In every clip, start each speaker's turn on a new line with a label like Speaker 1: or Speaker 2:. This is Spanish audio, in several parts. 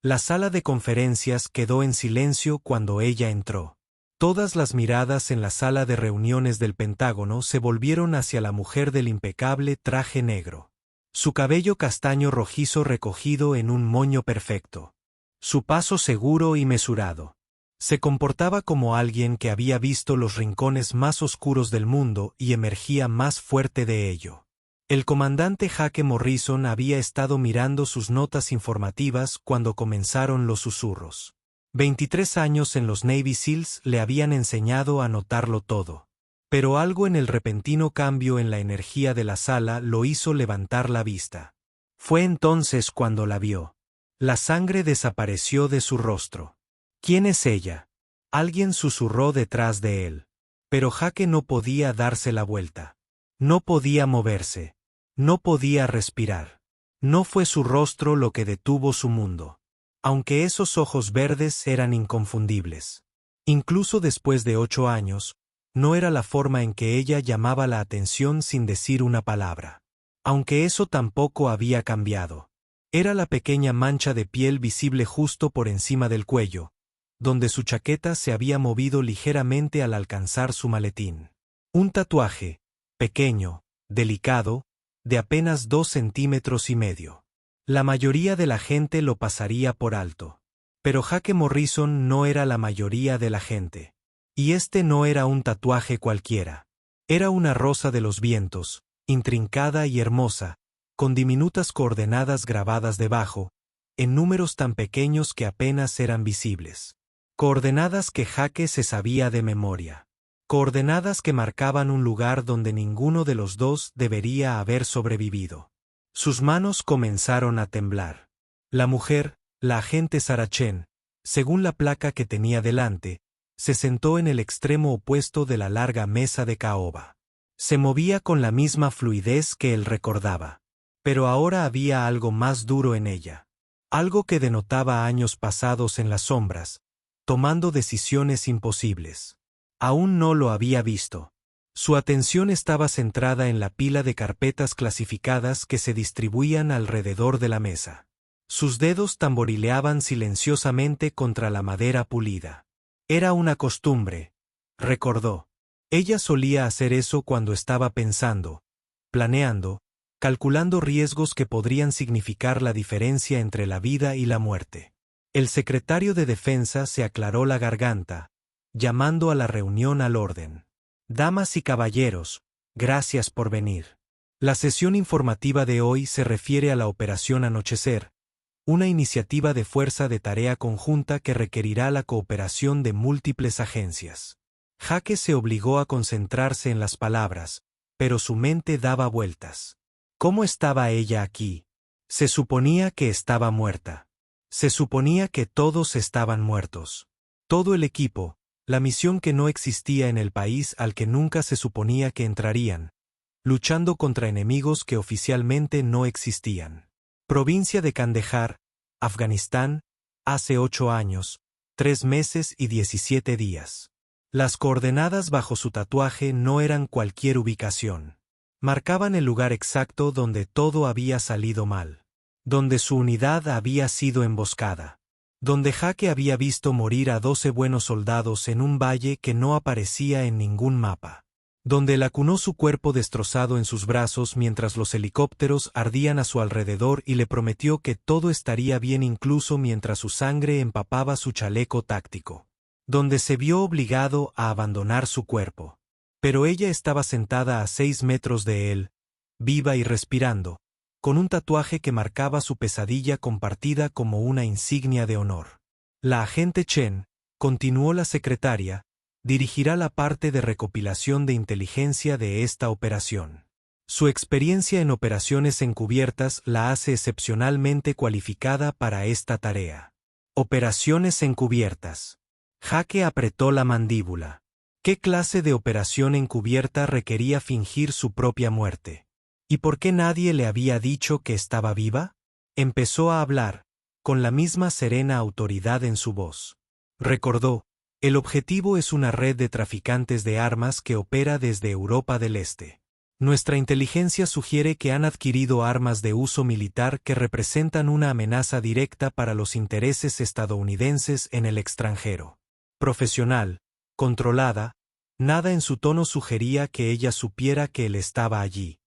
Speaker 1: La sala de conferencias quedó en silencio cuando ella entró. Todas las miradas en la sala de reuniones del Pentágono se volvieron hacia la mujer del impecable traje negro. Su cabello castaño rojizo recogido en un moño perfecto. Su paso seguro y mesurado. Se comportaba como alguien que había visto los rincones más oscuros del mundo y emergía más fuerte de ello. El comandante Jake Morrison había estado mirando sus notas informativas cuando comenzaron los susurros. 23 años en los Navy SEALs le habían enseñado a notarlo todo. Pero algo en el repentino cambio en la energía de la sala lo hizo levantar la vista. Fue entonces cuando la vio. La sangre desapareció de su rostro. ¿Quién es ella? Alguien susurró detrás de él. Pero Jake no podía darse la vuelta. No podía moverse. No podía respirar. No fue su rostro lo que detuvo su mundo. Aunque esos ojos verdes eran inconfundibles. Incluso después de 8 años, no era la forma en que ella llamaba la atención sin decir una palabra. Aunque eso tampoco había cambiado. Era la pequeña mancha de piel visible justo por encima del cuello, donde su chaqueta se había movido ligeramente al alcanzar su maletín. Un tatuaje, pequeño, delicado, de apenas 2,5 centímetros. La mayoría de la gente lo pasaría por alto. Pero Jake Morrison no era la mayoría de la gente. Y este no era un tatuaje cualquiera. Era una rosa de los vientos, intrincada y hermosa, con diminutas coordenadas grabadas debajo, en números tan pequeños que apenas eran visibles. Coordenadas que Jake se sabía de memoria. Coordenadas que marcaban un lugar donde ninguno de los dos debería haber sobrevivido. Sus manos comenzaron a temblar. La mujer, la agente Sarah Chen, según la placa que tenía delante, se sentó en el extremo opuesto de la larga mesa de caoba. Se movía con la misma fluidez que él recordaba. Pero ahora había algo más duro en ella. Algo que denotaba años pasados en las sombras, tomando decisiones imposibles. Aún no lo había visto. Su atención estaba centrada en la pila de carpetas clasificadas que se distribuían alrededor de la mesa. Sus dedos tamborileaban silenciosamente contra la madera pulida. Era una costumbre, recordó. Ella solía hacer eso cuando estaba pensando, planeando, calculando riesgos que podrían significar la diferencia entre la vida y la muerte. El secretario de Defensa se aclaró la garganta, llamando a la reunión al orden. Damas y caballeros, gracias por venir. La sesión informativa de hoy se refiere a la Operación Anochecer, una iniciativa de fuerza de tarea conjunta que requerirá la cooperación de múltiples agencias. Jake se obligó a concentrarse en las palabras, pero su mente daba vueltas. ¿Cómo estaba ella aquí? Se suponía que estaba muerta. Se suponía que todos estaban muertos. Todo el equipo, la misión que no existía en el país al que nunca se suponía que entrarían, luchando contra enemigos que oficialmente no existían. Provincia de Kandahar, Afganistán, hace 8 años, 3 meses y 17 días. Las coordenadas bajo su tatuaje no eran cualquier ubicación. Marcaban el lugar exacto donde todo había salido mal. Donde su unidad había sido emboscada. Donde Jake había visto morir a 12 buenos soldados en un valle que no aparecía en ningún mapa. Donde él acunó su cuerpo destrozado en sus brazos mientras los helicópteros ardían a su alrededor y le prometió que todo estaría bien incluso mientras su sangre empapaba su chaleco táctico. Donde se vio obligado a abandonar su cuerpo. Pero ella estaba sentada a 6 metros de él, viva y respirando, con un tatuaje que marcaba su pesadilla compartida como una insignia de honor. La agente Chen, continuó la secretaria, dirigirá la parte de recopilación de inteligencia de esta operación. Su experiencia en operaciones encubiertas la hace excepcionalmente cualificada para esta tarea. Operaciones encubiertas. Jake apretó la mandíbula. ¿Qué clase de operación encubierta requería fingir su propia muerte? ¿Y por qué nadie le había dicho que estaba viva? Empezó a hablar, con la misma serena autoridad en su voz. Recordó, el objetivo es una red de traficantes de armas que opera desde Europa del Este. Nuestra inteligencia sugiere que han adquirido armas de uso militar que representan una amenaza directa para los intereses estadounidenses en el extranjero. Profesional, controlada, nada en su tono sugería que ella supiera que él estaba allí.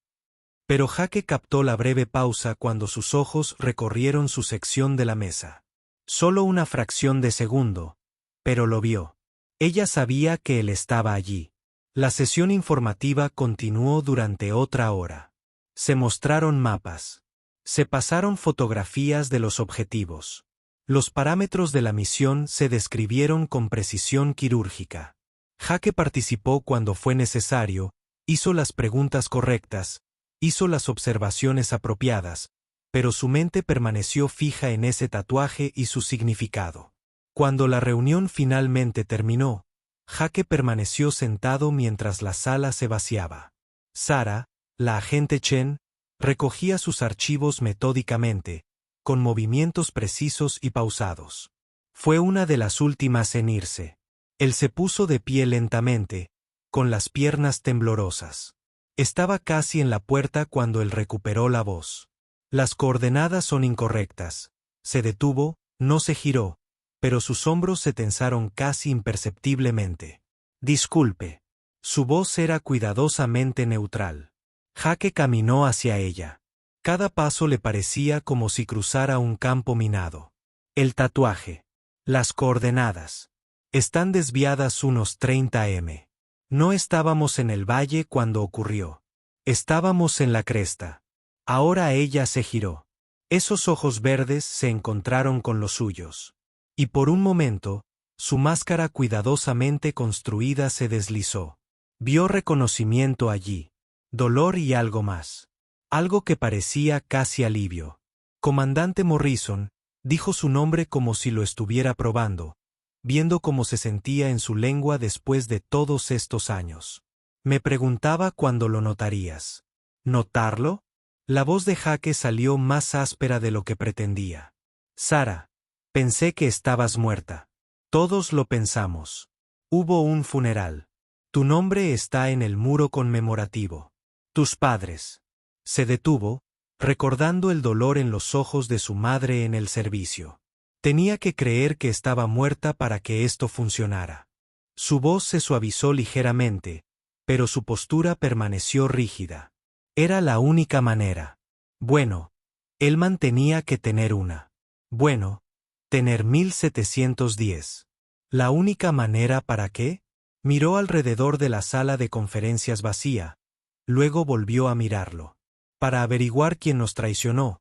Speaker 1: Pero Jake captó la breve pausa cuando sus ojos recorrieron su sección de la mesa. Solo una fracción de segundo, pero lo vio. Ella sabía que él estaba allí. La sesión informativa continuó durante otra hora. Se mostraron mapas. Se pasaron fotografías de los objetivos. Los parámetros de la misión se describieron con precisión quirúrgica. Jake participó cuando fue necesario, hizo las preguntas correctas, hizo las observaciones apropiadas, pero su mente permaneció fija en ese tatuaje y su significado. Cuando la reunión finalmente terminó, Jake permaneció sentado mientras la sala se vaciaba. Sarah, la agente Chen, recogía sus archivos metódicamente, con movimientos precisos y pausados. Fue una de las últimas en irse. Él se puso de pie lentamente, con las piernas temblorosas. Estaba casi en la puerta cuando él recuperó la voz. Las coordenadas son incorrectas. Se detuvo, no se giró, pero sus hombros se tensaron casi imperceptiblemente. Disculpe. Su voz era cuidadosamente neutral. Jake caminó hacia ella. Cada paso le parecía como si cruzara un campo minado. El tatuaje. Las coordenadas. Están desviadas unos 30 m. No estábamos en el valle cuando ocurrió. Estábamos en la cresta. Ahora ella se giró. Esos ojos verdes se encontraron con los suyos. Y por un momento, su máscara cuidadosamente construida se deslizó. Vio reconocimiento allí. Dolor y algo más. Algo que parecía casi alivio. Comandante Morrison, dijo su nombre como si lo estuviera probando, viendo cómo se sentía en su lengua después de todos estos años. Me preguntaba cuándo lo notarías. ¿Notarlo? La voz de Jake salió más áspera de lo que pretendía. Sarah, pensé que estabas muerta. Todos lo pensamos. Hubo un funeral. Tu nombre está en el muro conmemorativo. Tus padres. Se detuvo, recordando el dolor en los ojos de su madre en el servicio. Tenía que creer que estaba muerta para que esto funcionara. Su voz se suavizó ligeramente, pero su postura permaneció rígida. Era la única manera. Bueno, él mantenía que tener una. Bueno, tener 1710. ¿La única manera para qué? Miró alrededor de la sala de conferencias vacía, luego volvió a mirarlo. Para averiguar quién nos traicionó.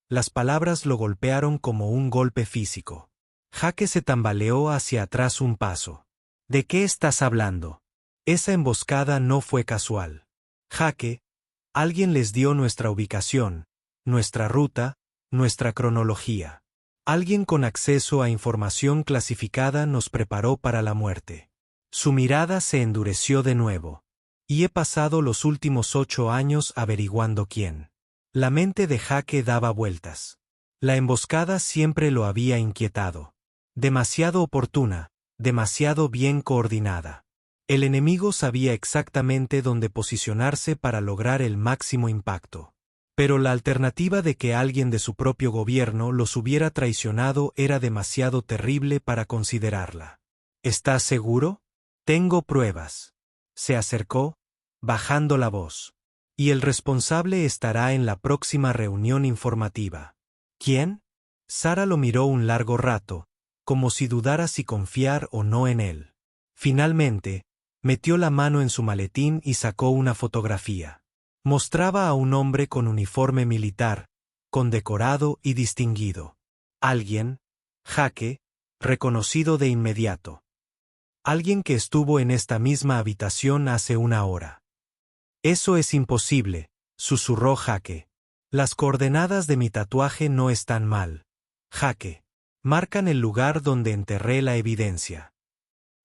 Speaker 1: Las palabras lo golpearon como un golpe físico. Jake se tambaleó hacia atrás un paso. ¿De qué estás hablando? Esa emboscada no fue casual. Jake, alguien les dio nuestra ubicación, nuestra ruta, nuestra cronología. Alguien con acceso a información clasificada nos preparó para la muerte. Su mirada se endureció de nuevo. Y he pasado los últimos 8 años averiguando quién. La mente de Jake daba vueltas. La emboscada siempre lo había inquietado. Demasiado oportuna, demasiado bien coordinada. El enemigo sabía exactamente dónde posicionarse para lograr el máximo impacto. Pero la alternativa de que alguien de su propio gobierno los hubiera traicionado era demasiado terrible para considerarla. ¿Estás seguro? Tengo pruebas. Se acercó, bajando la voz. Y el responsable estará en la próxima reunión informativa. ¿Quién? Sarah lo miró un largo rato, como si dudara si confiar o no en él. Finalmente, metió la mano en su maletín y sacó una fotografía. Mostraba a un hombre con uniforme militar, condecorado y distinguido. Alguien, Jake, reconocido de inmediato. Alguien que estuvo en esta misma habitación hace una hora. Eso es imposible, susurró Jake. Las coordenadas de mi tatuaje no están mal. Jake. Marcan el lugar donde enterré la evidencia.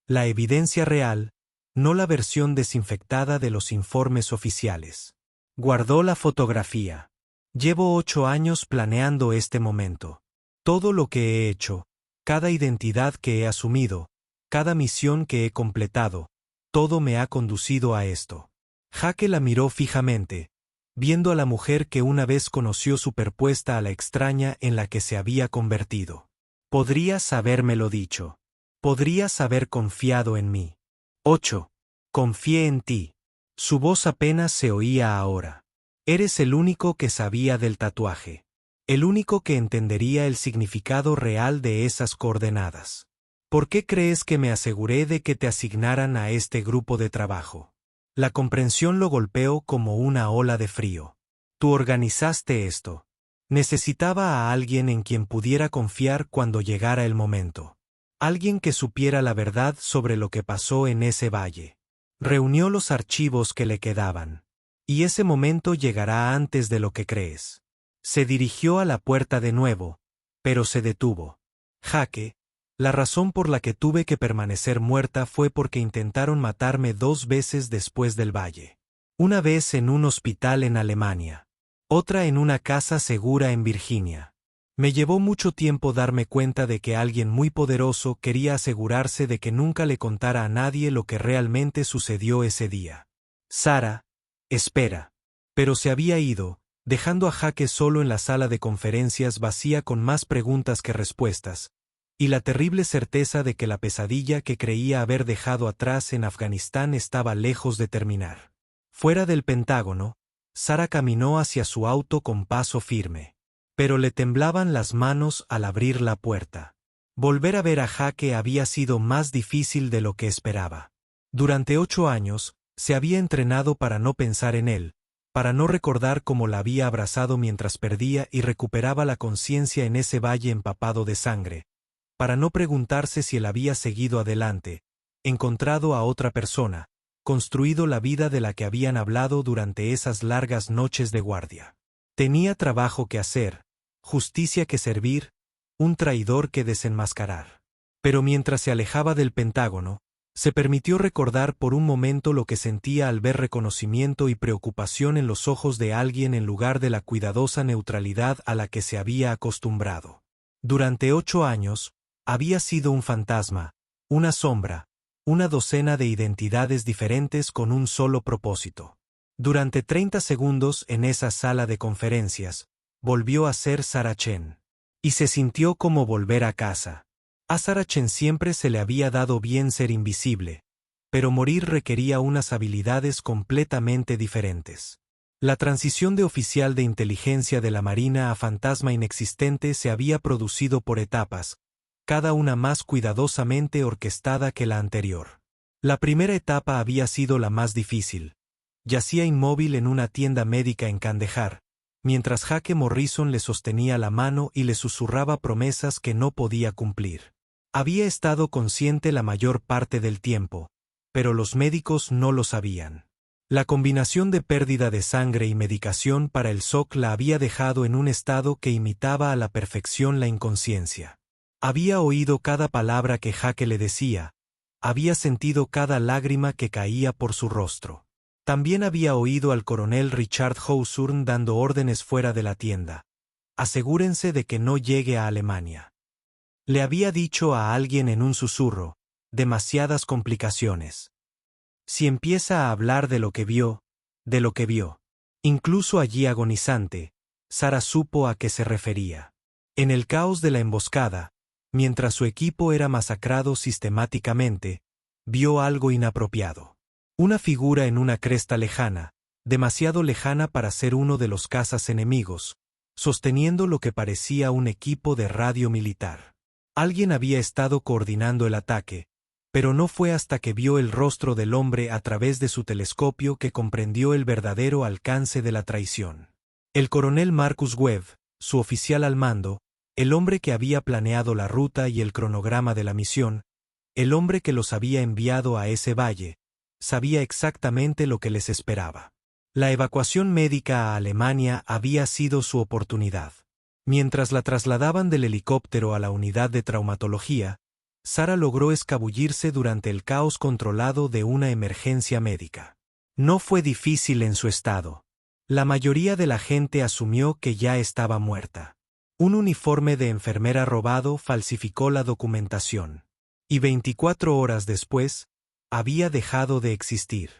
Speaker 1: La evidencia real, no la versión desinfectada de los informes oficiales. Guardó la fotografía. Llevo 8 años planeando este momento. Todo lo que he hecho, cada identidad que he asumido, cada misión que he completado, todo me ha conducido a esto. Jake la miró fijamente, viendo a la mujer que una vez conoció superpuesta a la extraña en la que se había convertido. Podrías habérmelo dicho. Podrías haber confiado en mí. 8. Confié en ti. Su voz apenas se oía ahora. Eres el único que sabía del tatuaje. El único que entendería el significado real de esas coordenadas. ¿Por qué crees que me aseguré de que te asignaran a este grupo de trabajo? La comprensión lo golpeó como una ola de frío. Tú organizaste esto. Necesitaba a alguien en quien pudiera confiar cuando llegara el momento. Alguien que supiera la verdad sobre lo que pasó en ese valle. Reunió los archivos que le quedaban. Y ese momento llegará antes de lo que crees. Se dirigió a la puerta de nuevo, pero se detuvo. Jake, la razón por la que tuve que permanecer muerta fue porque intentaron matarme 2 veces después del valle. Una vez en un hospital en Alemania. Otra en una casa segura en Virginia. Me llevó mucho tiempo darme cuenta de que alguien muy poderoso quería asegurarse de que nunca le contara a nadie lo que realmente sucedió ese día. Sara, espera. Pero se había ido, dejando a Jake solo en la sala de conferencias vacía con más preguntas que respuestas, y la terrible certeza de que la pesadilla que creía haber dejado atrás en Afganistán estaba lejos de terminar. Fuera del Pentágono, Sara caminó hacia su auto con paso firme. Pero le temblaban las manos al abrir la puerta. Volver a ver a Jake había sido más difícil de lo que esperaba. Durante 8 años, se había entrenado para no pensar en él, para no recordar cómo la había abrazado mientras perdía y recuperaba la conciencia en ese valle empapado de sangre, para no preguntarse si él había seguido adelante, encontrado a otra persona, construido la vida de la que habían hablado durante esas largas noches de guardia. Tenía trabajo que hacer, justicia que servir, un traidor que desenmascarar. Pero mientras se alejaba del Pentágono, se permitió recordar por un momento lo que sentía al ver reconocimiento y preocupación en los ojos de alguien en lugar de la cuidadosa neutralidad a la que se había acostumbrado. Durante 8 años, había sido un fantasma, una sombra, una docena de identidades diferentes con un solo propósito. Durante 30 segundos en esa sala de conferencias, volvió a ser Sarah Chen. Y se sintió como volver a casa. A Sarah Chen siempre se le había dado bien ser invisible, pero morir requería unas habilidades completamente diferentes. La transición de oficial de inteligencia de la Marina a fantasma inexistente se había producido por etapas, cada una más cuidadosamente orquestada que la anterior. La primera etapa había sido la más difícil. Yacía inmóvil en una tienda médica en Kandahar, mientras Jake Morrison le sostenía la mano y le susurraba promesas que no podía cumplir. Había estado consciente la mayor parte del tiempo, pero los médicos no lo sabían. La combinación de pérdida de sangre y medicación para el shock la había dejado en un estado que imitaba a la perfección la inconsciencia. Había oído cada palabra que Jake le decía, había sentido cada lágrima que caía por su rostro. También había oído al coronel Richard Hawthorne dando órdenes fuera de la tienda. Asegúrense de que no llegue a Alemania. Le había dicho a alguien en un susurro, demasiadas complicaciones. Si empieza a hablar de lo que vio, de lo que vio. Incluso allí agonizante, Sara supo a qué se refería. En el caos de la emboscada, mientras su equipo era masacrado sistemáticamente, vio algo inapropiado. Una figura en una cresta lejana, demasiado lejana para ser uno de los cazas enemigos, sosteniendo lo que parecía un equipo de radio militar. Alguien había estado coordinando el ataque, pero no fue hasta que vio el rostro del hombre a través de su telescopio que comprendió el verdadero alcance de la traición. El coronel Marcus Webb, su oficial al mando, el hombre que había planeado la ruta y el cronograma de la misión, el hombre que los había enviado a ese valle, sabía exactamente lo que les esperaba. La evacuación médica a Alemania había sido su oportunidad. Mientras la trasladaban del helicóptero a la unidad de traumatología, Sara logró escabullirse durante el caos controlado de una emergencia médica. No fue difícil en su estado. La mayoría de la gente asumió que ya estaba muerta. Un uniforme de enfermera robado falsificó la documentación. Y 24 horas después, había dejado de existir.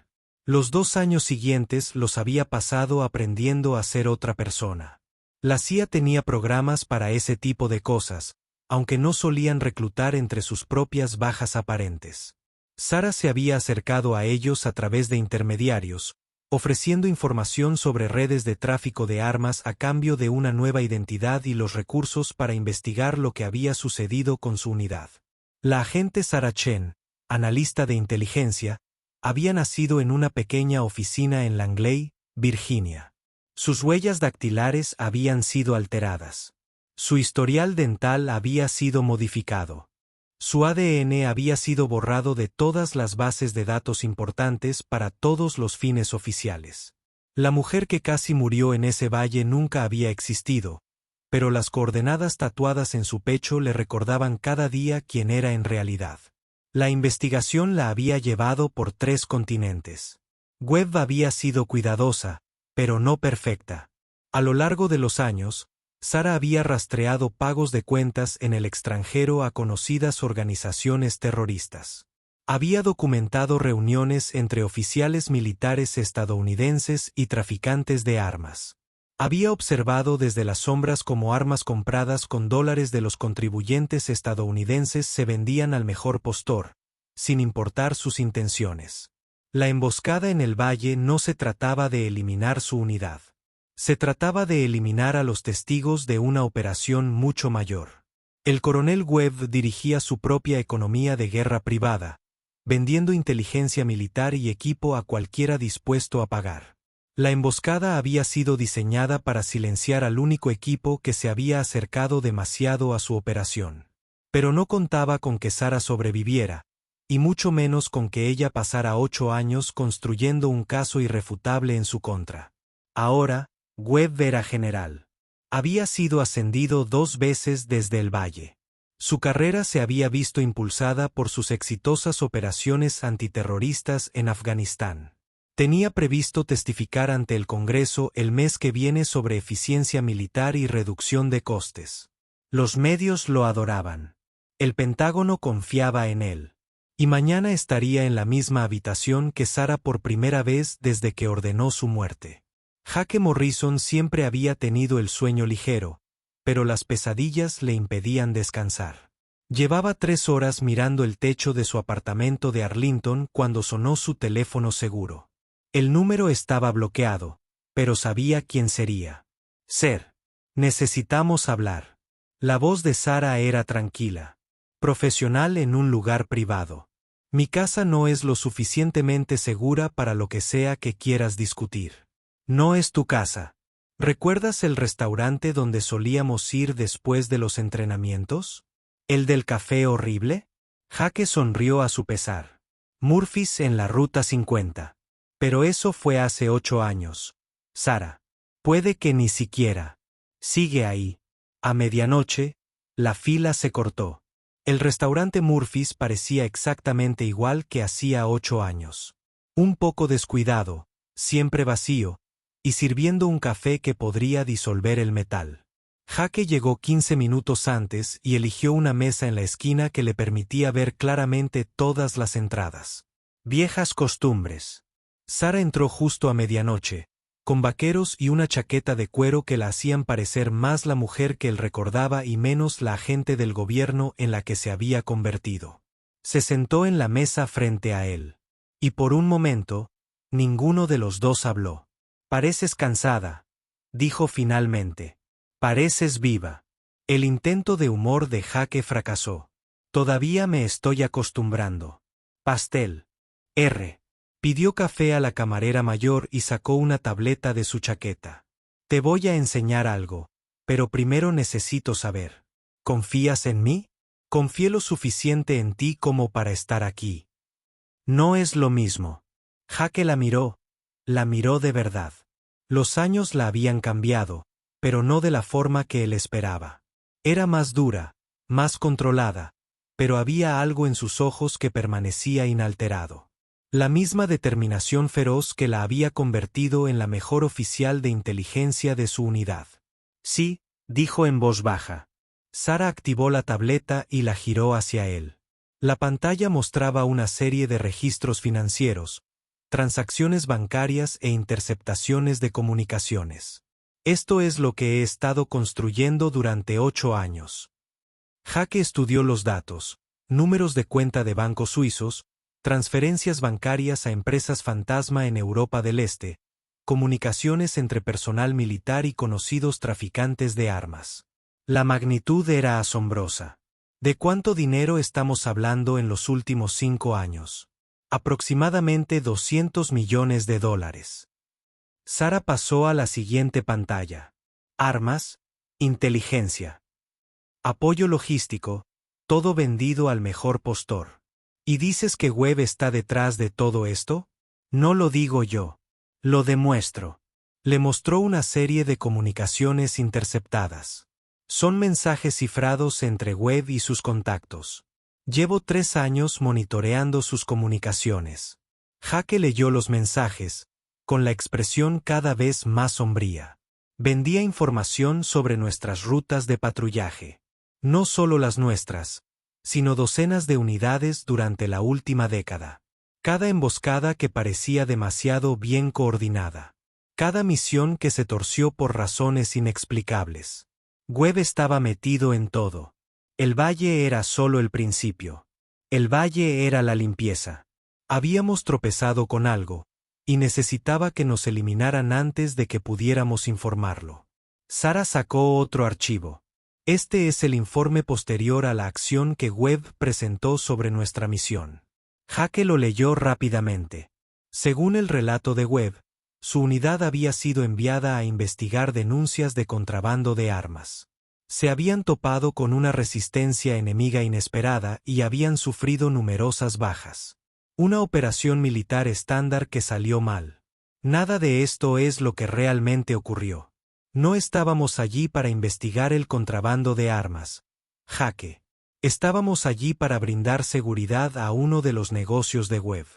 Speaker 1: Los 2 años siguientes los había pasado aprendiendo a ser otra persona. La CIA tenía programas para ese tipo de cosas, aunque no solían reclutar entre sus propias bajas aparentes. Sara se había acercado a ellos a través de intermediarios, ofreciendo información sobre redes de tráfico de armas a cambio de una nueva identidad y los recursos para investigar lo que había sucedido con su unidad. La agente Sarah Chen, analista de inteligencia, había nacido en una pequeña oficina en Langley, Virginia. Sus huellas dactilares habían sido alteradas. Su historial dental había sido modificado. Su ADN había sido borrado de todas las bases de datos importantes para todos los fines oficiales. La mujer que casi murió en ese valle nunca había existido, pero las coordenadas tatuadas en su pecho le recordaban cada día quién era en realidad. La investigación la había llevado por 3 continentes. Webb había sido cuidadosa, pero no perfecta. A lo largo de los años, Sara había rastreado pagos de cuentas en el extranjero a conocidas organizaciones terroristas. Había documentado reuniones entre oficiales militares estadounidenses y traficantes de armas. Había observado desde las sombras cómo armas compradas con dólares de los contribuyentes estadounidenses se vendían al mejor postor, sin importar sus intenciones. La emboscada en el valle no se trataba de eliminar su unidad. Se trataba de eliminar a los testigos de una operación mucho mayor. El coronel Webb dirigía su propia economía de guerra privada, vendiendo inteligencia militar y equipo a cualquiera dispuesto a pagar. La emboscada había sido diseñada para silenciar al único equipo que se había acercado demasiado a su operación. Pero no contaba con que Sara sobreviviera, y mucho menos con que ella pasara 8 años construyendo un caso irrefutable en su contra. Ahora, Webb era general. Había sido ascendido 2 veces desde el valle. Su carrera se había visto impulsada por sus exitosas operaciones antiterroristas en Afganistán. Tenía previsto testificar ante el Congreso el mes que viene sobre eficiencia militar y reducción de costes. Los medios lo adoraban. El Pentágono confiaba en él. Y mañana estaría en la misma habitación que Sara por primera vez desde que ordenó su muerte. Jake Morrison siempre había tenido el sueño ligero, pero las pesadillas le impedían descansar. Llevaba 3 horas mirando el techo de su apartamento de Arlington cuando sonó su teléfono seguro. El número estaba bloqueado, pero sabía quién sería. Sir, necesitamos hablar. La voz de Sara era tranquila. Profesional en un lugar privado. Mi casa no es lo suficientemente segura para lo que sea que quieras discutir. No es tu casa. ¿Recuerdas el restaurante donde solíamos ir después de los entrenamientos? ¿El del café horrible? Jake sonrió a su pesar. Murphy's en la Ruta 50. Pero eso fue hace 8 años. Sara. Puede que ni siquiera. Sigue ahí. A medianoche, la fila se cortó. El restaurante Murphy's parecía exactamente igual que hacía 8 años. Un poco descuidado, siempre vacío, y sirviendo un café que podría disolver el metal. Jake llegó 15 minutos antes y eligió una mesa en la esquina que le permitía ver claramente todas las entradas. Viejas costumbres. Sara entró justo a medianoche, con vaqueros y una chaqueta de cuero que la hacían parecer más la mujer que él recordaba y menos la agente del gobierno en la que se había convertido. Se sentó en la mesa frente a él. Y por un momento, ninguno de los dos habló. Pareces cansada, dijo finalmente. Pareces viva. El intento de humor de Jake fracasó. Todavía me estoy acostumbrando. Pastel. R. Pidió café a la camarera mayor y sacó una tableta de su chaqueta. Te voy a enseñar algo, pero primero necesito saber. ¿Confías en mí? Confié lo suficiente en ti como para estar aquí. No es lo mismo. Jake la miró de verdad. Los años la habían cambiado, pero no de la forma que él esperaba. Era más dura, más controlada, pero había algo en sus ojos que permanecía inalterado. La misma determinación feroz que la había convertido en la mejor oficial de inteligencia de su unidad. Sí, dijo en voz baja. Sara activó la tableta y la giró hacia él. La pantalla mostraba una serie de registros financieros, transacciones bancarias e interceptaciones de comunicaciones. Esto es lo que he estado construyendo durante 8 años. Jake estudió los datos, números de cuenta de bancos suizos, transferencias bancarias a empresas fantasma en Europa del Este, comunicaciones entre personal militar y conocidos traficantes de armas. La magnitud era asombrosa. ¿De cuánto dinero estamos hablando en los últimos 5 años? Aproximadamente $200 millones. Sara pasó a la siguiente pantalla. Armas, inteligencia, apoyo logístico, todo vendido al mejor postor. ¿Y dices que Webb está detrás de todo esto? No lo digo yo. Lo demuestro. Le mostró una serie de comunicaciones interceptadas. Son mensajes cifrados entre Webb y sus contactos. Llevo 3 años monitoreando sus comunicaciones. Jake leyó los mensajes, con la expresión cada vez más sombría. Vendía información sobre nuestras rutas de patrullaje. No solo las nuestras, sino docenas de unidades durante la última década. Cada emboscada que parecía demasiado bien coordinada. Cada misión que se torció por razones inexplicables. Webb estaba metido en todo. El valle era solo el principio. El valle era la limpieza. Habíamos tropezado con algo, y necesitaba que nos eliminaran antes de que pudiéramos informarlo. Sara sacó otro archivo. Este es el informe posterior a la acción que Webb presentó sobre nuestra misión. Jake lo leyó rápidamente. Según el relato de Webb, su unidad había sido enviada a investigar denuncias de contrabando de armas. Se habían topado con una resistencia enemiga inesperada y habían sufrido numerosas bajas. Una operación militar estándar que salió mal. Nada de esto es lo que realmente ocurrió. No estábamos allí para investigar el contrabando de armas, Jake. Estábamos allí para brindar seguridad a uno de los negocios de Webb.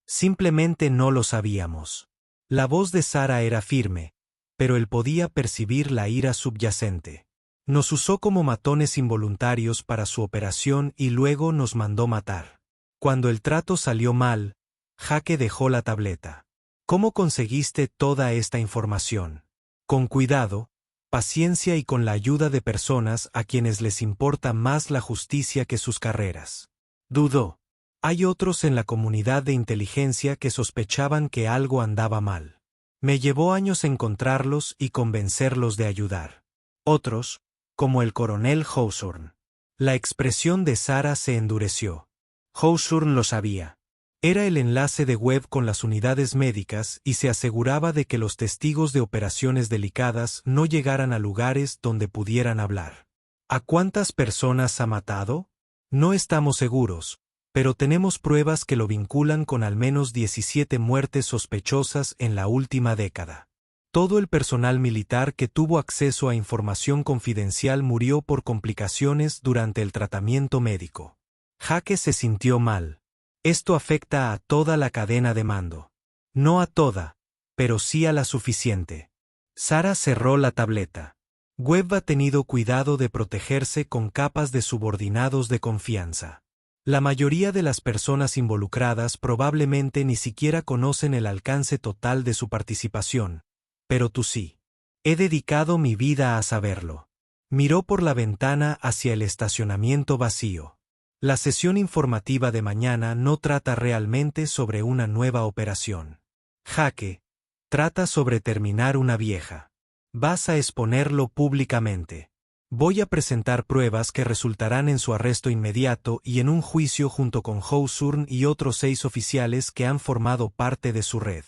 Speaker 1: Simplemente no lo sabíamos. La voz de Sara era firme, pero él podía percibir la ira subyacente. Nos usó como matones involuntarios para su operación y luego nos mandó matar. Cuando el trato salió mal, Jake dejó la tableta. ¿Cómo conseguiste toda esta información? Con cuidado, paciencia y con la ayuda de personas a quienes les importa más la justicia que sus carreras. Dudó. Hay otros en la comunidad de inteligencia que sospechaban que algo andaba mal. Me llevó años encontrarlos y convencerlos de ayudar. Otros, como el coronel Hawthorne. La expresión de Sara se endureció. Hawthorne lo sabía. Era el enlace de Webb con las unidades médicas y se aseguraba de que los testigos de operaciones delicadas no llegaran a lugares donde pudieran hablar. ¿A cuántas personas ha matado? No estamos seguros, pero tenemos pruebas que lo vinculan con al menos 17 muertes sospechosas en la última década. Todo el personal militar que tuvo acceso a información confidencial murió por complicaciones durante el tratamiento médico. Jake se sintió mal. Esto afecta a toda la cadena de mando. No a toda, pero sí a la suficiente. Sara cerró la tableta. Webb ha tenido cuidado de protegerse con capas de subordinados de confianza. La mayoría de las personas involucradas probablemente ni siquiera conocen el alcance total de su participación, pero tú sí. He dedicado mi vida a saberlo. Miró por la ventana hacia el estacionamiento vacío. La sesión informativa de mañana no trata realmente sobre una nueva operación. Jake, trata sobre terminar una vieja. Vas a exponerlo públicamente. Voy a presentar pruebas que resultarán en su arresto inmediato y en un juicio junto con Hawthorne y otros 6 oficiales que han formado parte de su red.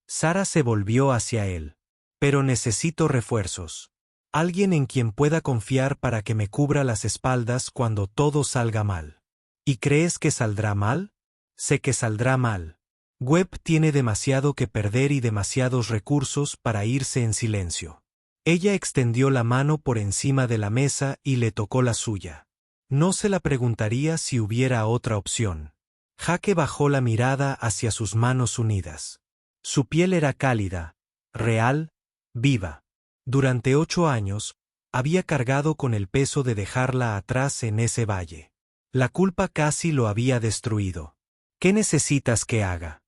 Speaker 1: Sara se volvió hacia él. Pero necesito refuerzos. Alguien en quien pueda confiar para que me cubra las espaldas cuando todo salga mal. ¿Y crees que saldrá mal? Sé que saldrá mal. Webb tiene demasiado que perder y demasiados recursos para irse en silencio. Ella extendió la mano por encima de la mesa y le tocó la suya. No se la preguntaría si hubiera otra opción. Jake bajó la mirada hacia sus manos unidas. Su piel era cálida, real, viva. Durante 8 años, había cargado con el peso de dejarla atrás en ese valle. La culpa casi lo había destruido. ¿Qué necesitas que haga?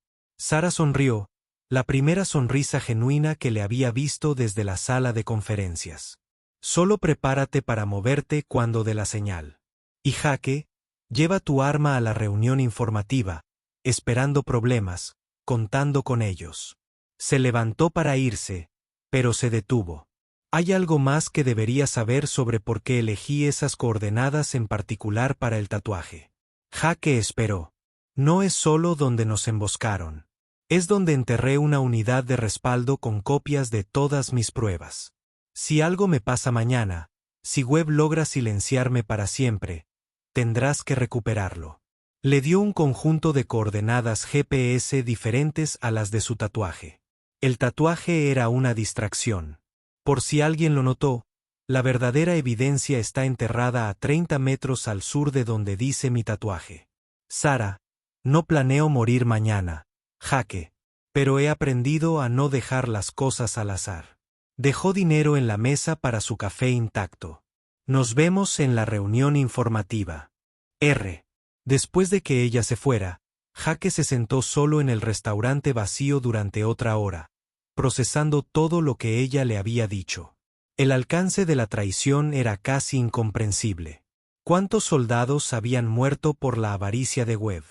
Speaker 1: Sara sonrió, la primera sonrisa genuina que le había visto desde la sala de conferencias. Solo prepárate para moverte cuando dé la señal. Y Jake, lleva tu arma a la reunión informativa, esperando problemas, contando con ellos. Se levantó para irse, pero se detuvo. Hay algo más que debería saber sobre por qué elegí esas coordenadas en particular para el tatuaje. Jake esperó. No es solo donde nos emboscaron. Es donde enterré una unidad de respaldo con copias de todas mis pruebas. Si algo me pasa mañana, si Webb logra silenciarme para siempre, tendrás que recuperarlo. Le dio un conjunto de coordenadas GPS diferentes a las de su tatuaje. El tatuaje era una distracción. Por si alguien lo notó, la verdadera evidencia está enterrada a 30 metros al sur de donde dice mi tatuaje. Sara, no planeo morir mañana, Jake, pero he aprendido a no dejar las cosas al azar. Dejó dinero en la mesa para su café intacto. Nos vemos en la reunión informativa. R. Después de que ella se fuera, Jake se sentó solo en el restaurante vacío durante otra hora, procesando todo lo que ella le había dicho. El alcance de la traición era casi incomprensible. ¿Cuántos soldados habían muerto por la avaricia de Webb?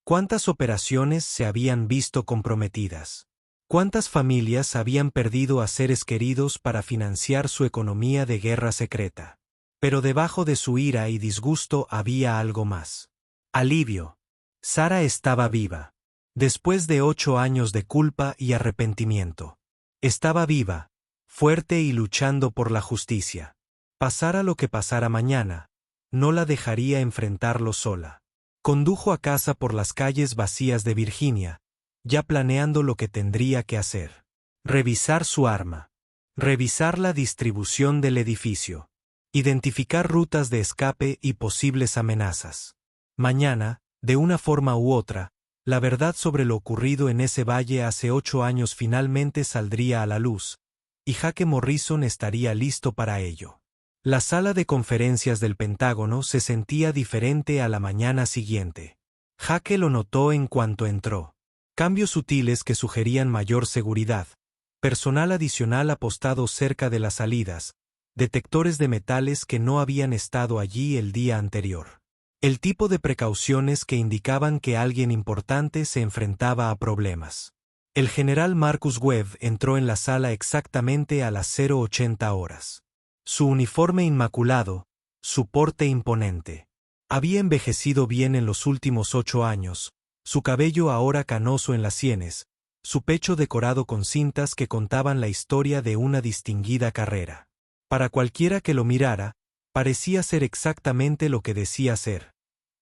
Speaker 1: ¿Cuántas operaciones se habían visto comprometidas? ¿Cuántas familias habían perdido a seres queridos para financiar su economía de guerra secreta? Pero debajo de su ira y disgusto había algo más. Alivio. Sara estaba viva. Después de 8 años de culpa y arrepentimiento. Estaba viva, fuerte y luchando por la justicia. Pasara lo que pasara mañana, no la dejaría enfrentarlo sola. Condujo a casa por las calles vacías de Virginia, ya planeando lo que tendría que hacer. Revisar su arma. Revisar la distribución del edificio. Identificar rutas de escape y posibles amenazas. Mañana, de una forma u otra, la verdad sobre lo ocurrido en ese valle hace 8 años finalmente saldría a la luz, y Jake Morrison estaría listo para ello. La sala de conferencias del Pentágono se sentía diferente a la mañana siguiente. Jake lo notó en cuanto entró. Cambios sutiles que sugerían mayor seguridad, personal adicional apostado cerca de las salidas, detectores de metales que no habían estado allí el día anterior. El tipo de precauciones que indicaban que alguien importante se enfrentaba a problemas. El general Marcus Webb entró en la sala exactamente a las 0:80 horas. Su uniforme inmaculado, su porte imponente. Había envejecido bien en los últimos 8 años, su cabello ahora canoso en las sienes, su pecho decorado con cintas que contaban la historia de una distinguida carrera. Para cualquiera que lo mirara, parecía ser exactamente lo que decía ser.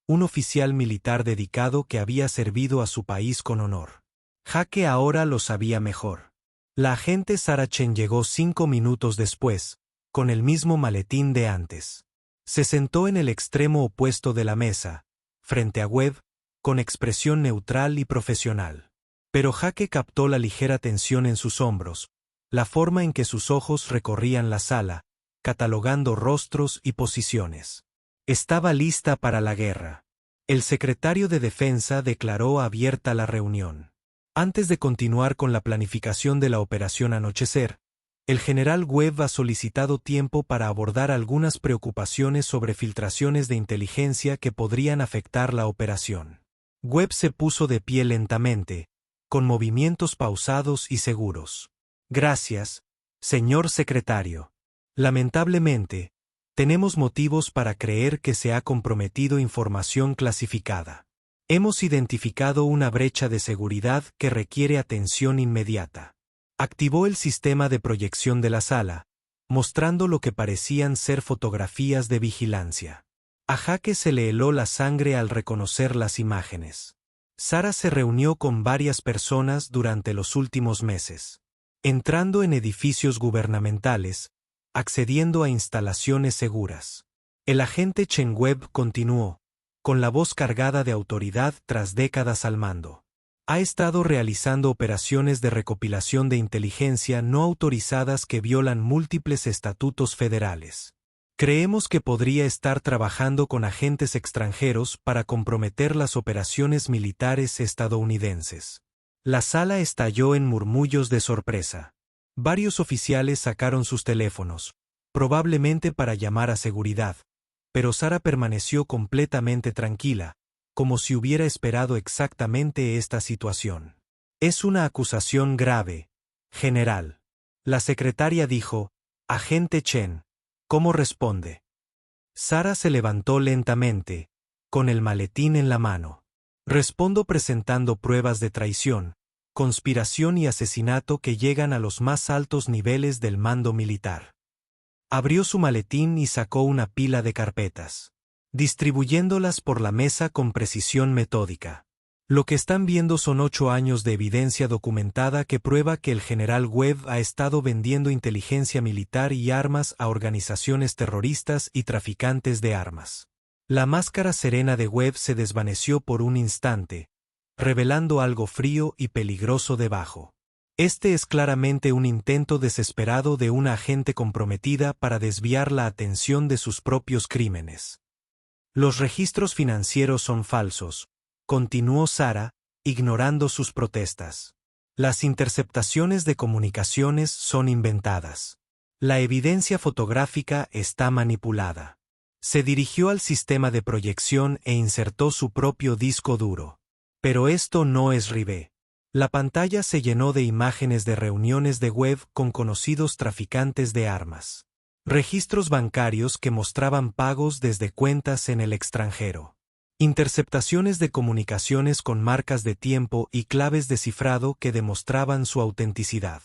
Speaker 1: Un oficial militar dedicado que había servido a su país con honor. Jake ahora lo sabía mejor. La agente Sarah Chen llegó 5 minutos después, con el mismo maletín de antes. Se sentó en el extremo opuesto de la mesa, frente a Webb, con expresión neutral y profesional. Pero Jake captó la ligera tensión en sus hombros, la forma en que sus ojos recorrían la sala, catalogando rostros y posiciones. Estaba lista para la guerra. El secretario de Defensa declaró abierta la reunión. Antes de continuar con la planificación de la Operación Anochecer, el general Webb ha solicitado tiempo para abordar algunas preocupaciones sobre filtraciones de inteligencia que podrían afectar la operación. Webb se puso de pie lentamente, con movimientos pausados y seguros. Gracias, señor secretario. Lamentablemente, tenemos motivos para creer que se ha comprometido información clasificada. Hemos identificado una brecha de seguridad que requiere atención inmediata. Activó el sistema de proyección de la sala, mostrando lo que parecían ser fotografías de vigilancia. A Jake se le heló la sangre al reconocer las imágenes. Sara se reunió con varias personas durante los últimos meses, entrando en edificios gubernamentales, accediendo a instalaciones seguras. El agente Chen Webb continuó, con la voz cargada de autoridad tras décadas al mando. Ha estado realizando operaciones de recopilación de inteligencia no autorizadas que violan múltiples estatutos federales. Creemos que podría estar trabajando con agentes extranjeros para comprometer las operaciones militares estadounidenses. La sala estalló en murmullos de sorpresa. Varios oficiales sacaron sus teléfonos, probablemente para llamar a seguridad, pero Sara permaneció completamente tranquila, como si hubiera esperado exactamente esta situación. Es una acusación grave, general. La secretaria dijo, agente Chen, ¿cómo responde? Sara se levantó lentamente, con el maletín en la mano. Respondo presentando pruebas de traición, conspiración y asesinato que llegan a los más altos niveles del mando militar. Abrió su maletín y sacó una pila de carpetas, distribuyéndolas por la mesa con precisión metódica. Lo que están viendo son 8 años de evidencia documentada que prueba que el general Webb ha estado vendiendo inteligencia militar y armas a organizaciones terroristas y traficantes de armas. La máscara serena de Webb se desvaneció por un instante, revelando algo frío y peligroso debajo. Este es claramente un intento desesperado de una agente comprometida para desviar la atención de sus propios crímenes. Los registros financieros son falsos, continuó Sara, ignorando sus protestas. Las interceptaciones de comunicaciones son inventadas. La evidencia fotográfica está manipulada. Se dirigió al sistema de proyección e insertó su propio disco duro. Pero esto no es Ribe. La pantalla se llenó de imágenes de reuniones de Webb con conocidos traficantes de armas. Registros bancarios que mostraban pagos desde cuentas en el extranjero. Interceptaciones de comunicaciones con marcas de tiempo y claves de cifrado que demostraban su autenticidad.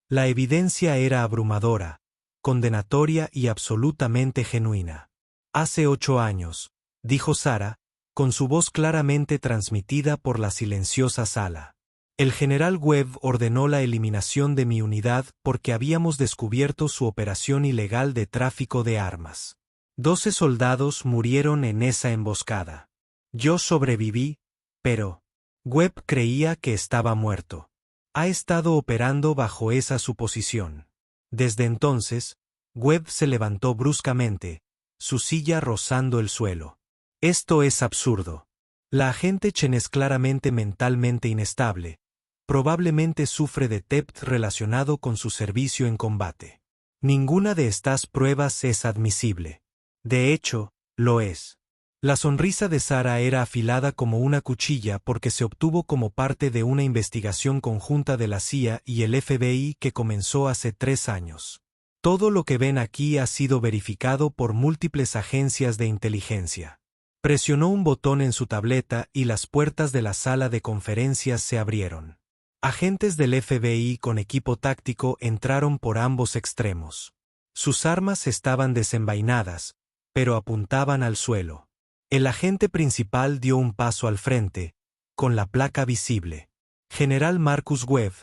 Speaker 1: La evidencia era abrumadora, condenatoria y absolutamente genuina. Hace 8 años, dijo Sara, con su voz claramente transmitida por la silenciosa sala. El general Webb ordenó la eliminación de mi unidad porque habíamos descubierto su operación ilegal de tráfico de armas. 12 soldados murieron en esa emboscada. Yo sobreviví, pero Webb creía que estaba muerto. Ha estado operando bajo esa suposición. Desde entonces, Webb se levantó bruscamente, su silla rozando el suelo. Esto es absurdo. La agente Chen es claramente mentalmente inestable. Probablemente sufre de TEPT relacionado con su servicio en combate. Ninguna de estas pruebas es admisible. De hecho, lo es. La sonrisa de Sara era afilada como una cuchilla porque se obtuvo como parte de una investigación conjunta de la CIA y el FBI que comenzó hace 3 años. Todo lo que ven aquí ha sido verificado por múltiples agencias de inteligencia. Presionó un botón en su tableta y las puertas de la sala de conferencias se abrieron. Agentes del FBI con equipo táctico entraron por ambos extremos. Sus armas estaban desenvainadas, pero apuntaban al suelo. El agente principal dio un paso al frente, con la placa visible. General Marcus Webb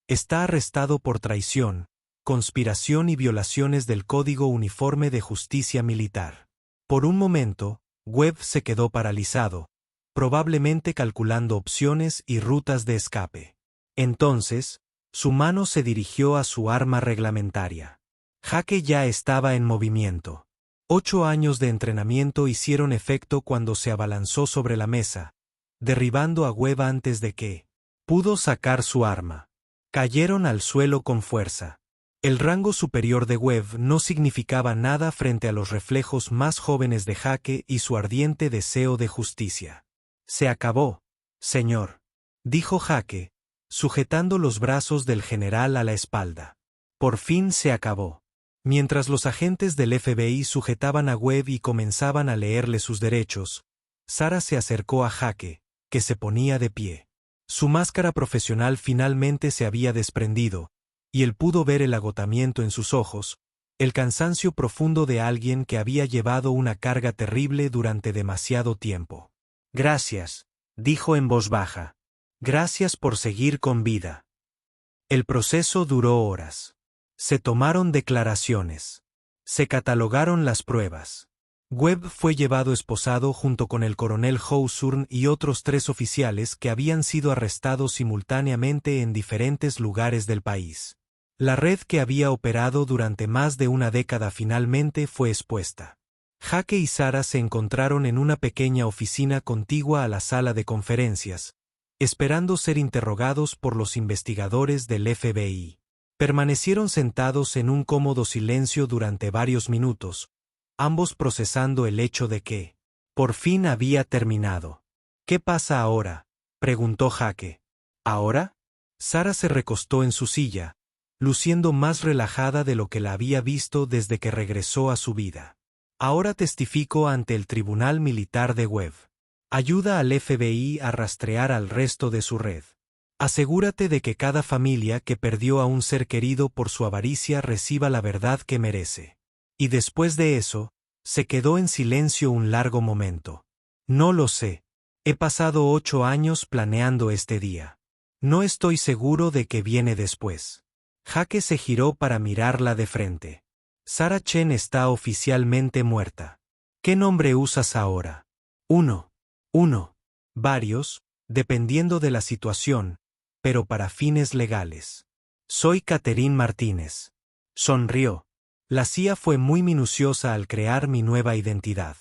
Speaker 1: está arrestado por traición, conspiración y violaciones del Código Uniforme de Justicia Militar. Por un momento, Webb se quedó paralizado, probablemente calculando opciones y rutas de escape. Entonces, su mano se dirigió a su arma reglamentaria. Jaque ya estaba en movimiento. 8 años de entrenamiento hicieron efecto cuando se abalanzó sobre la mesa, derribando a Webb antes de que pudo sacar su arma. Cayeron al suelo con fuerza. El rango superior de Webb no significaba nada frente a los reflejos más jóvenes de Jaque y su ardiente deseo de justicia. Se acabó, señor, dijo Jaque, sujetando los brazos del general a la espalda. Por fin se acabó. Mientras los agentes del FBI sujetaban a Webb y comenzaban a leerle sus derechos, Sara se acercó a Jaque, que se ponía de pie. Su máscara profesional finalmente se había desprendido, y él pudo ver el agotamiento en sus ojos, el cansancio profundo de alguien que había llevado una carga terrible durante demasiado tiempo. Gracias, dijo en voz baja. Gracias por seguir con vida. El proceso duró horas. Se tomaron declaraciones. Se catalogaron las pruebas. Webb fue llevado esposado junto con el coronel Hawthorne y otros 3 oficiales que habían sido arrestados simultáneamente en diferentes lugares del país. La red que había operado durante más de una década finalmente fue expuesta. Jaque y Sara se encontraron en una pequeña oficina contigua a la sala de conferencias, esperando ser interrogados por los investigadores del FBI. Permanecieron sentados en un cómodo silencio durante varios minutos, ambos procesando el hecho de que, por fin había terminado. ¿Qué pasa ahora?, preguntó Jake. ¿Ahora? Sara se recostó en su silla, luciendo más relajada de lo que la había visto desde que regresó a su vida. Ahora testifico ante el Tribunal Militar de Webb. Ayuda al FBI a rastrear al resto de su red. Asegúrate de que cada familia que perdió a un ser querido por su avaricia reciba la verdad que merece. Y después de eso, se quedó en silencio un largo momento. No lo sé. He pasado 8 años planeando este día. No estoy seguro de qué viene después. Jake se giró para mirarla de frente. Sarah Chen está oficialmente muerta. ¿Qué nombre usas ahora? Uno. Varios, dependiendo de la situación, pero para fines legales. Soy Catherine Martínez. Sonrió. La CIA fue muy minuciosa al crear mi nueva identidad.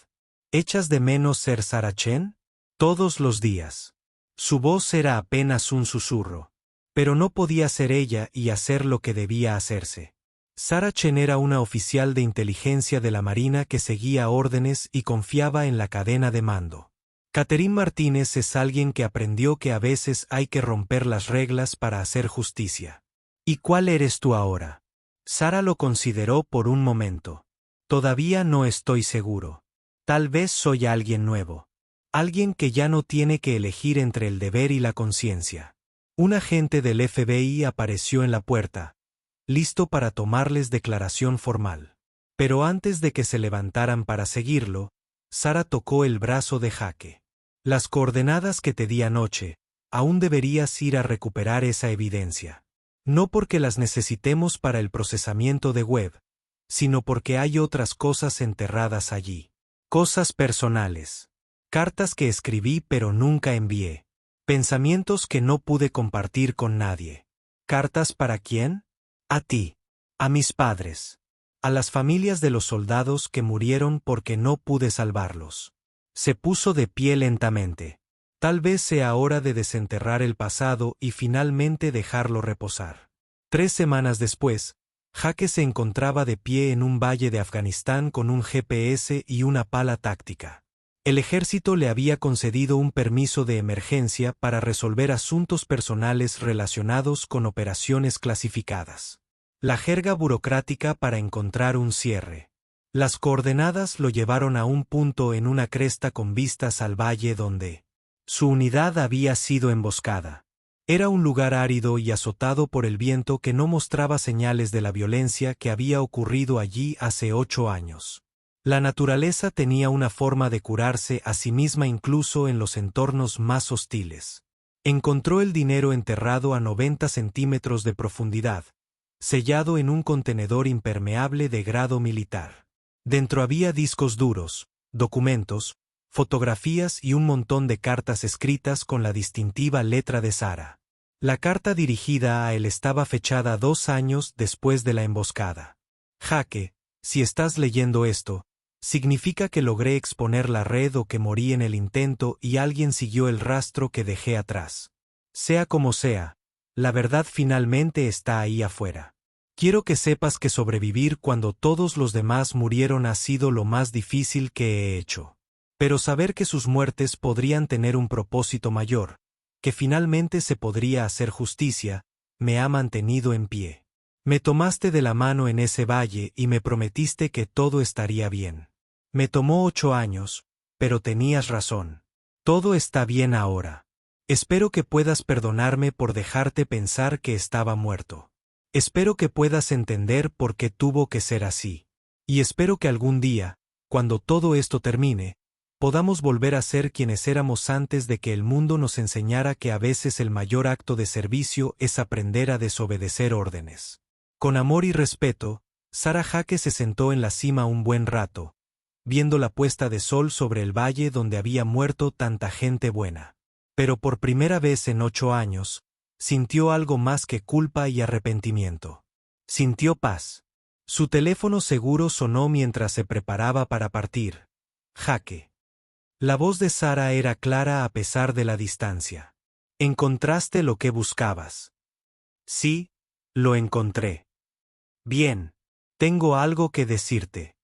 Speaker 1: ¿Echas de menos ser Sarah Chen? Todos los días. Su voz era apenas un susurro. Pero no podía ser ella y hacer lo que debía hacerse. Sarah Chen era una oficial de inteligencia de la Marina que seguía órdenes y confiaba en la cadena de mando. Catherine Martínez es alguien que aprendió que a veces hay que romper las reglas para hacer justicia. ¿Y cuál eres tú ahora? Sara lo consideró por un momento. Todavía no estoy seguro. Tal vez soy alguien nuevo. Alguien que ya no tiene que elegir entre el deber y la conciencia. Un agente del FBI apareció en la puerta, listo para tomarles declaración formal. Pero antes de que se levantaran para seguirlo, Sara tocó el brazo de Jake. Las coordenadas que te di anoche, aún deberías ir a recuperar esa evidencia. No porque las necesitemos para el procesamiento de Webb, sino porque hay otras cosas enterradas allí. Cosas personales. Cartas que escribí pero nunca envié. Pensamientos que no pude compartir con nadie. ¿Cartas para quién? A ti. A mis padres. A las familias de los soldados que murieron porque no pude salvarlos. Se puso de pie lentamente. Tal vez sea hora de desenterrar el pasado y finalmente dejarlo reposar. 3 semanas después, Jake se encontraba de pie en un valle de Afganistán con un GPS y una pala táctica. El ejército le había concedido un permiso de emergencia para resolver asuntos personales relacionados con operaciones clasificadas. La jerga burocrática para encontrar un cierre. Las coordenadas lo llevaron a un punto en una cresta con vistas al valle donde su unidad había sido emboscada. Era un lugar árido y azotado por el viento que no mostraba señales de la violencia que había ocurrido allí hace 8 años. La naturaleza tenía una forma de curarse a sí misma incluso en los entornos más hostiles. Encontró el dinero enterrado a 90 centímetros de profundidad, sellado en un contenedor impermeable de grado militar. Dentro había discos duros, documentos, fotografías y un montón de cartas escritas con la distintiva letra de Sara. La carta dirigida a él estaba fechada 2 años después de la emboscada. Jake, si estás leyendo esto, significa que logré exponer la red o que morí en el intento y alguien siguió el rastro que dejé atrás. Sea como sea, la verdad finalmente está ahí afuera. Quiero que sepas que sobrevivir cuando todos los demás murieron ha sido lo más difícil que he hecho. Pero saber que sus muertes podrían tener un propósito mayor, que finalmente se podría hacer justicia, me ha mantenido en pie. Me tomaste de la mano en ese valle y me prometiste que todo estaría bien. Me tomó 8 años, pero tenías razón. Todo está bien ahora. Espero que puedas perdonarme por dejarte pensar que estaba muerto. Espero que puedas entender por qué tuvo que ser así. Y espero que algún día, cuando todo esto termine, podamos volver a ser quienes éramos antes de que el mundo nos enseñara que a veces el mayor acto de servicio es aprender a desobedecer órdenes. Con amor y respeto, Sara Jake se sentó en la cima un buen rato, viendo la puesta de sol sobre el valle donde había muerto tanta gente buena. Pero por primera vez en 8 años, sintió algo más que culpa y arrepentimiento. Sintió paz. Su teléfono seguro sonó mientras se preparaba para partir. Jake. La voz de Sara era clara a pesar de la distancia. ¿Encontraste lo que buscabas? Sí, lo encontré. Bien. Tengo algo que decirte.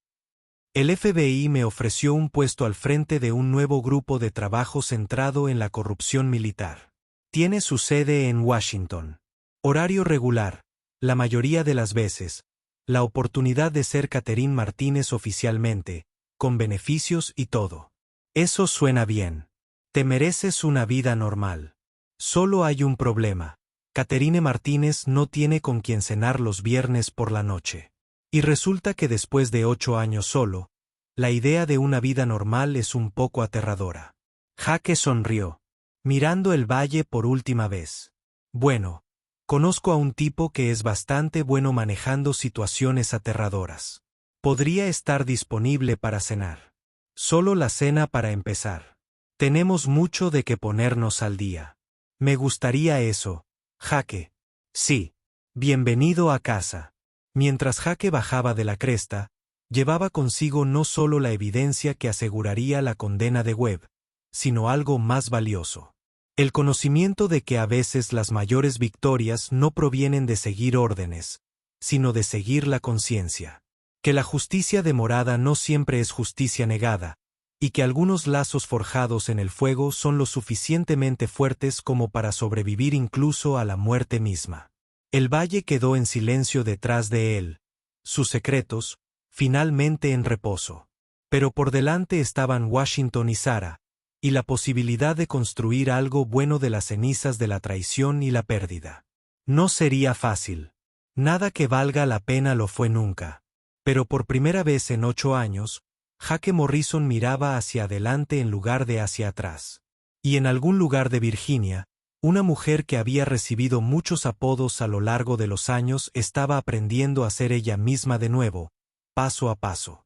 Speaker 1: El FBI me ofreció un puesto al frente de un nuevo grupo de trabajo centrado en la corrupción militar. Tiene su sede en Washington. Horario regular, la mayoría de las veces. La oportunidad de ser Catherine Martínez oficialmente, con beneficios y todo. Eso suena bien. Te mereces una vida normal. Solo hay un problema. Catherine Martínez no tiene con quien cenar los viernes por la noche. Y resulta que después de 8 años solo, la idea de una vida normal es un poco aterradora. Jaque sonrió, mirando el valle por última vez. Bueno, conozco a un tipo que es bastante bueno manejando situaciones aterradoras. Podría estar disponible para cenar. Solo la cena para empezar. Tenemos mucho de qué ponernos al día. Me gustaría eso, Jaque. Sí. Bienvenido a casa. Mientras Jaque bajaba de la cresta, llevaba consigo no solo la evidencia que aseguraría la condena de Webb, sino algo más valioso. El conocimiento de que a veces las mayores victorias no provienen de seguir órdenes, sino de seguir la conciencia. Que la justicia demorada no siempre es justicia negada, y que algunos lazos forjados en el fuego son lo suficientemente fuertes como para sobrevivir incluso a la muerte misma. El valle quedó en silencio detrás de él, sus secretos, finalmente en reposo. Pero por delante estaban Washington y Sarah, y la posibilidad de construir algo bueno de las cenizas de la traición y la pérdida. No sería fácil. Nada que valga la pena lo fue nunca. Pero por primera vez en 8 años, Jaque Morrison miraba hacia adelante en lugar de hacia atrás. Y en algún lugar de Virginia, una mujer que había recibido muchos apodos a lo largo de los años estaba aprendiendo a ser ella misma de nuevo, paso a paso.